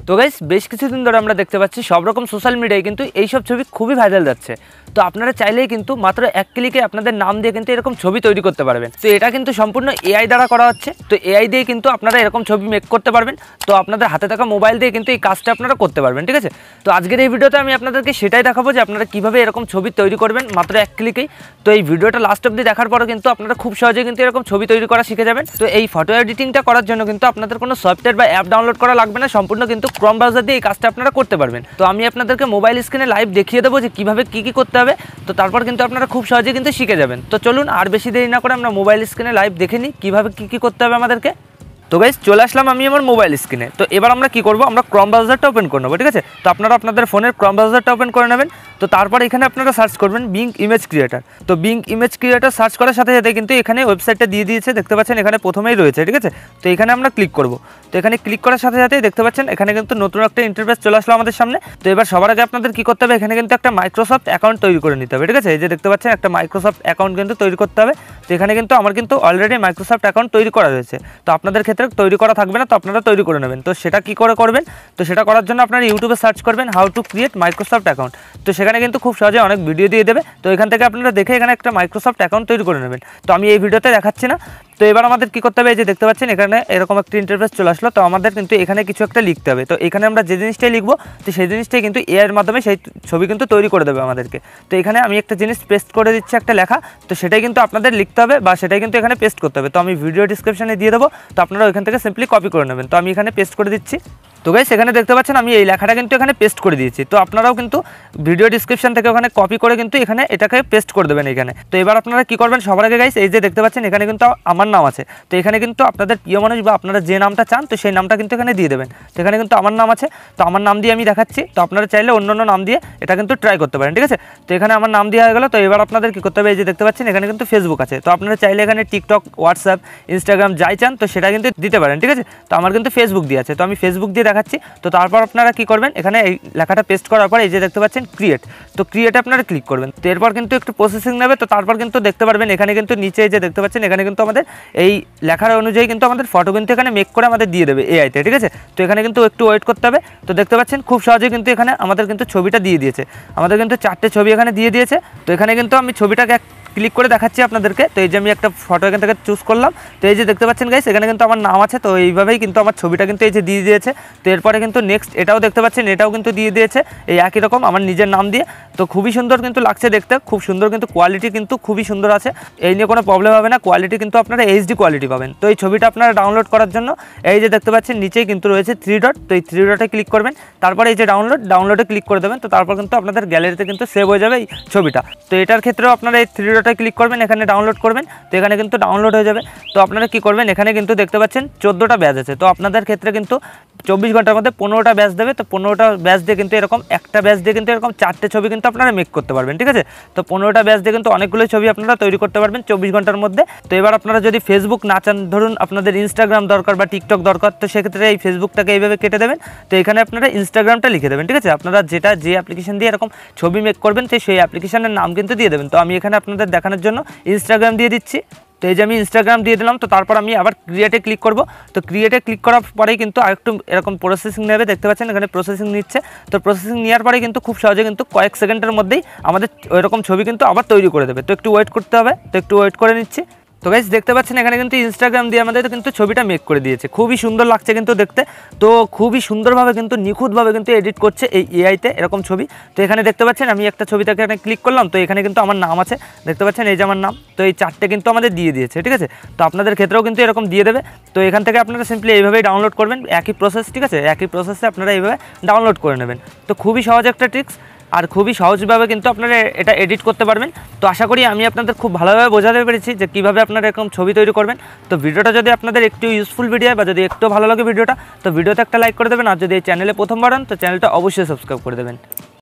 তো গাইস বেশ কিছুদিন ধরে আমরা দেখতে পাচ্ছি সব রকম সোশ্যাল মিডিয়ায় কিন্তু এই সব ছবি খুবই ভাইরাল যাচ্ছে। তো আপনারা চাইলেই কিন্তু মাত্র এক ক্লিকে আপনাদের নাম দিয়ে কিন্তু এরকম ছবি তৈরি করতে পারবেন। তো এটা কিন্তু সম্পূর্ণ এআই দ্বারা করা হচ্ছে। তো এআই দিয়ে কিন্তু আপনারা এরকম ছবি মেক করতে পারবেন। তো আপনাদের হাতে থাকা মোবাইল দিয়ে কিন্তু এই কাজটা আপনারা করতে পারবেন, ঠিক আছে। তো আজকের এই ভিডিওতে আমি আপনাদেরকে সেটাই দেখাবো যে আপনারা কীভাবে এরকম ছবি তৈরি করবেন মাত্র এক ক্লিকেই। তো এই ভিডিওটা লাস্ট অবধি দেখার পরে কিন্তু আপনারা খুব সহজে কিন্তু এরকম ছবি তৈরি করা শিখে যাবেন। তো এই ফটো এডিটিংটা করার জন্য কিন্তু আপনাদের কোনো সফটওয়্যার বা অ্যাপ ডাউনলোড করা লাগবে না, সম্পূর্ণ কিন্তু ক্রোম ব্রাউজার দিয়ে এই কাজটা আপনারা করতে পারবেন। তো আমি আপনাদেরকে মোবাইল স্ক্রিনে লাইভ দেখিয়ে দেবো যে কীভাবে কী করতে হবে। তো তারপর কিন্তু আপনারা খুব সহজে কিন্তু শিখে যাবেন। তো চলুন আর বেশি দেরি না করে আমরা মোবাইল স্ক্রিনে লাইভ দেখে নিই কীভাবে কী করতে হবে আমাদেরকে। তো গাইস চলে আসলাম আমি আমার মোবাইল স্ক্রিনে। তো এবার আমরা কি করব, আমরা ক্রোম ব্রাউজারটা ওপেন করে নেবো, ঠিক আছে। তো আপনারা আপনাদের ফোনের ক্রোম ব্রাউজারটা ওপেন করে নেবেন। তো তারপর এখানে আপনারা সার্চ করবেন বিং ইমেজ ক্রিয়েটার। তো বিং ইমেজ ক্রিয়েটার সার্চ করার সাথে সাথে কিন্তু এখানে ওয়েবসাইটটা দিয়ে দিয়েছে, দেখতে পাচ্ছেন এখানে প্রথমেই রয়েছে, ঠিক আছে। তো এখানে আমরা ক্লিক করব। তো এখানে ক্লিক করার সাথে সাথেই দেখতে পাচ্ছেন এখানে কিন্তু নতুন একটা ইন্টারফেস চলে আসলো আমাদের সামনে। তো এবার সবার আগে আপনাদের কী করতে হবে, এখানে কিন্তু একটা মাইক্রোসফট অ্যাকাউন্ট তৈরি করে নিতে হবে, ঠিক আছে। এই যে দেখতে পাচ্ছেন একটা মাইক্রোসফট অ্যাকাউন্ট কিন্তু তৈরি করতে হবে। তো এখানে কিন্তু আমার কিন্তু অলরেডি মাইক্রোসফট অ্যাকাউন্ট তৈরি করা রয়েছে। তো আপনাদের ক্ষেত্রে তৈরি করা থাকবে না, তো আপনারা তৈরি করে নেবেন। তো সেটা কী করে করবেন, তো সেটা করার জন্য আপনারা ইউটিউবে সার্চ করবেন how to create Microsoft account. তো সেখানে কিন্তু খুব সহজে অনেক ভিডিও দিয়ে দেবে। তো এখান থেকে আপনারা দেখে এখানে একটা মাইক্রোসফট অ্যাকাউন্ট তৈরি করে নেবেন। তো আমি এই ভিডিওতে দেখাচ্ছি না। তো এবার আমাদের কী করতে হবে, এই যে দেখতে পাচ্ছেন এখানে এরকম একটা ইন্টারফেস চলে আসলো। তো আমাদের কিন্তু এখানে কিছু একটা লিখতে হবে। তো এখানে আমরা যে জিনিসটাই লিখবো, তো সেই জিনিসটাই কিন্তু এআইয়ের মাধ্যমে সেই ছবি কিন্তু তৈরি করে দেবে আমাদেরকে। তো এখানে আমি একটা জিনিস পেস্ট করে দিচ্ছি, একটা লেখা। তো সেটাই কিন্তু আপনাদের লিখতে হবে বা সেটাই কিন্তু এখানে পেস্ট করতে হবে। তো আমি ভিডিও ডিসক্রিপশনে দিয়ে দেবো, তো আপনারা ওইখান থেকে সিম্পলি কপি করে নেবেন। তো আমি এখানে পেস্ট করে দিচ্ছি। তো গাইস এখানে দেখতে পাচ্ছেন আমি এই লেখাটা কিন্তু এখানে পেস্ট করে দিয়েছি। তো আপনারাও কিন্তু ভিডিও ডিসক্রিপশন থেকে ওখানে কপি করে কিন্তু এখানে এটাকে পেস্ট করে দেবেন এখানে। তো এবার আপনারা কি করবেন, সবার আগে গাইস এই যে দেখতে পাচ্ছেন এখানে কিন্তু আমার নাম আছে। তো এখানে কিন্তু আপনাদের প্রিয় মানুষ বা আপনারা যে নামটা চান তো সেই নামটা কিন্তু এখানে দিয়ে দেবেন। তো এখানে কিন্তু আমার নাম আছে, তো আমার নাম দিয়ে আমি দেখাচ্ছি। তো আপনারা চাইলে অন্য নাম দিয়ে এটা কিন্তু ট্রাই করতে পারেন, ঠিক আছে। তো এখানে আমার নাম দেওয়া হয়ে গেল। তো এবার আপনাদের কী করতে হবে, এই যে দেখতে পাচ্ছেন এখানে কিন্তু ফেসবুক আছে। তো আপনারা চাইলে এখানে টিকটক, হোয়াটসঅ্যাপ, ইনস্টাগ্রাম যাই চান তো সেটা কিন্তু দিতে পারেন, ঠিক আছে। তো আমার কিন্তু ফেসবুক দিয়ে আছে, তো আমি ফেসবুক দিয়ে দেখাচ্ছি। তো তারপর আপনারা কি করবেন, এখানে এই লেখাটা পেস্ট করার পর এই যে দেখতে পাচ্ছেন ক্রিয়েট, তো ক্রিয়েটে আপনারা ক্লিক করবেন। তো এরপর কিন্তু একটু প্রসেসিং নেবে। তো তারপর কিন্তু দেখতে পারবেন এখানে কিন্তু নিচে যে দেখতে পাচ্ছেন এখানে কিন্তু আমাদের এই লেখার অনুযায়ী কিন্তু আমাদের ফটো কিন্তু এখানে মেক করে আমাদের দিয়ে দেবে এআইতে, ঠিক আছে। তো এখানে কিন্তু একটু ওয়েট করতে হবে। তো দেখতে পাচ্ছেন খুব সহজে কিন্তু এখানে আমাদের কিন্তু ছবিটা দিয়ে দিয়েছে, আমাদের কিন্তু 4টে ছবি এখানে দিয়ে দিয়েছে। তো এখানে কিন্তু আমি ছবিটাকে ক্লিক করে দেখাচ্ছি আপনাদেরকে। তো এই যে আমি একটা ফটো এখান থেকে চুজ করলাম। তো এই যে দেখতে পাচ্ছেন গাইস এখানে কিন্তু আমার নাম আছে। তো এইভাবেই কিন্তু আমার ছবিটা কিন্তু এই যে দিয়ে দিয়েছে। তো এরপরে কিন্তু নেক্সট এটাও দেখতে পাচ্ছেন, এটাও কিন্তু দিয়ে দিয়েছে এই একই রকম আমার নিজের নাম দিয়ে। তো খুবই সুন্দর কিন্তু লাগছে দেখতে, খুব সুন্দর কিন্তু কোয়ালিটি কিন্তু খুবই সুন্দর আছে, এই নিয়ে কোনো প্রবলেম হবে না। কোয়ালিটি কিন্তু আপনারা এইচডি কোয়ালিটি পাবেন। তো এই ছবিটা আপনারা ডাউনলোড করার জন্য এই যে দেখতে পাচ্ছেন নিচেই কিন্তু রয়েছে 3 ডট। তো এই 3 ডটে ক্লিক করবেন, তারপরে এই যে ডাউনলোডে ক্লিক করে দেবেন। তো তারপর কিন্তু আপনাদের গ্যালারিতে কিন্তু সেভ হয়ে যাবে এই ছবিটা। তো এটার ক্ষেত্রেও আপনারা এই 3 ডটে ক্লিক করবেন, এখানে ডাউনলোড করবেন। তো এখানে কিন্তু ডাউনলোড হয়ে যাবে। তো আপনারা কি করবেন, এখানে কিন্তু দেখতে পাচ্ছেন 14টা ব্যাচ আছে। তো আপনাদের ক্ষেত্রে কিন্তু 24 ঘন্টার মধ্যে 15টা ব্যাচ দেবে। তো 15টা ব্যাচ দিয়ে কিন্তু এরকম একটা ব্যাচ দিয়ে কিন্তু এরকম 4টে ছবি কিন্তু আপনারা মেক করতে পারবেন, ঠিক আছে। তো 15টা ব্যাচ দিয়ে কিন্তু অনেকগুলো ছবি আপনারা তৈরি করতে পারবেন 24 ঘন্টার মধ্যে। তো এবার আপনারা যদি ফেসবুক না চান, ধরুন আপনাদের ইনস্টাগ্রাম দরকার বা টিকটক দরকার, তো সেক্ষেত্রে এই ফেসবুকটাকে এইভাবে কেটে দেবেন। তো এখানে আপনারা ইনস্টাগ্রামটা লিখে দেবেন, ঠিক আছে। আপনারা যে অ্যাপ্লিকেশন দিয়ে এরকম ছবি মেক করবেন তো সেই অ্যাপ্লিকেশনের নাম কিন্তু দিয়ে দেবেন। তো আমি এখানে আপনাদের দেখানোর জন্য ইনস্টাগ্রাম দিয়ে দিচ্ছি। তো এই যে আমি ইনস্টাগ্রাম দিয়ে দিলাম। তো তারপর আমি আবার ক্রিয়েটে ক্লিক করব। তো ক্রিয়েটে ক্লিক করার পরেই কিন্তু আরেকটু এরকম প্রসেসিং নেবে, দেখতে পাচ্ছেন এখানে প্রসেসিং নিচ্ছে। তো প্রসেসিং নেওয়ার পরে কিন্তু খুব সহজে কিন্তু কয়েক সেকেন্ডের মধ্যেই আমাদের ওইরকম ছবি কিন্তু আবার তৈরি করে দেবে। তো একটু ওয়েট করতে হবে, তো একটু ওয়েট করে নিচ্ছি। তো গাইস দেখতে পাচ্ছেন এখানে কিন্তু ইনস্টাগ্রাম দিয়ে আমাদের কিন্তু ছবিটা মেক করে দিয়েছে, খুবই সুন্দর লাগছে কিন্তু দেখতে। তো খুবই সুন্দরভাবে কিন্তু নিখুঁতভাবে কিন্তু এডিট করছে এই এআইতে এরকম ছবি। তো এখানে দেখতে পাচ্ছেন আমি একটা ছবিটাকে এখানে ক্লিক করলাম। তো এখানে কিন্তু আমার নাম আছে, দেখতে পাচ্ছেন এই যে আমার নাম। তো এই 4টে কিন্তু আমাদের দিয়ে দিয়েছে, ঠিক আছে। তো আপনাদের ক্ষেত্রেও কিন্তু এরকম দিয়ে দেবে। তো এখান থেকে আপনারা সিম্পলি এইভাবেই ডাউনলোড করবেন, একই প্রসেস, ঠিক আছে। একই প্রসেসে আপনারা এইভাবে ডাউনলোড করে নেবেন। তো খুবই সহজ একটা ট্রিক্স আর খুবই সহজভাবে কিন্তু আপনারা এটা এডিট করতে পারবেন। তো আশা করি আমি আপনাদের খুব ভালোভাবে বোঝাতে পেরেছি যে কীভাবে আপনারা এরকম ছবি তৈরি করবেন। তো ভিডিওটা যদি আপনাদের একটু ইউজফুল ভিডিও বা যদি একটু ভালো লাগে ভিডিওটা, তো ভিডিওতে একটা লাইক করে দেবেন। আর যদি এই চ্যানেলে প্রথমবার হন তো চ্যানেলটা অবশ্যই সাবস্ক্রাইব করে দেবেন।